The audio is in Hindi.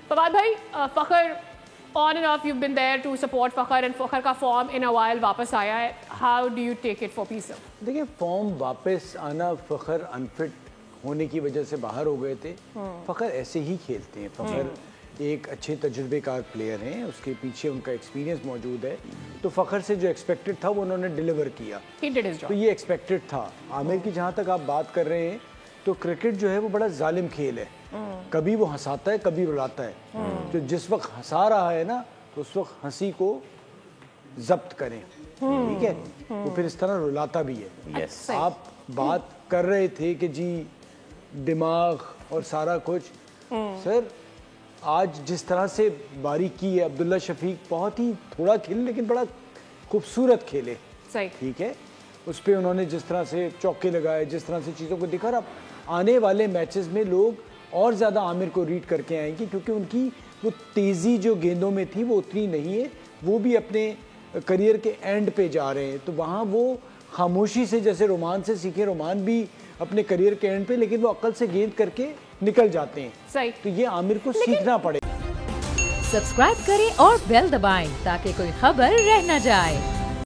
फवाद भाई, Fakhar on and off, you been there to support Fakhar and Fakhar का फॉर्म इन अ वाइल वापस आया है, how do you take it for peace? देखिए, फॉर्म वापस आना, फ़खर अनफिट होने की वजह से बाहर हो गए थे। फ़खर ऐसे ही खेलते हैं। फ़खर एक अच्छे तजुर्बेकार प्लेयर हैं, उसके पीछे उनका एक्सपीरियंस मौजूद है, तो फ़खर से जो एक्सपेक्टेड था वो उन्होंने डिलीवर किया, तो ये एक्सपेक्टेड था। आमिर की जहाँ तक आप बात कर रहे हैं, तो क्रिकेट जो है वो बड़ा जालिम खेल है, कभी वो हंसाता है कभी रुलाता है। तो जिस वक्त हंसा रहा है ना, तो उस वक्त हंसी को जब्त करें, ठीक है, तो फिर इस तरह रुलाता भी है। आप बात कर रहे थे कि जी दिमाग और सारा कुछ, सर आज जिस तरह से बारी की है अब्दुल्ला शफीक, बहुत ही थोड़ा खेले लेकिन बड़ा खूबसूरत खेले, ठीक है, उस पर उन्होंने जिस तरह से चौके लगाए, जिस तरह से चीज़ों को दिखा। अब आने वाले मैचेस में लोग और ज़्यादा आमिर को रीड करके आएंगे, क्योंकि उनकी वो तेज़ी जो गेंदों में थी वो उतनी नहीं है, वो भी अपने करियर के एंड पे जा रहे हैं, तो वहाँ वो खामोशी से, जैसे रोमान से सीखे, रोमान भी अपने करियर के एंड पे, लेकिन वो अक्ल से गेंद करके निकल जाते हैं। तो ये आमिर को सीखना पड़ेगा। सब्सक्राइब करें और बेल दबाएं ताकि कोई खबर रह न जाए।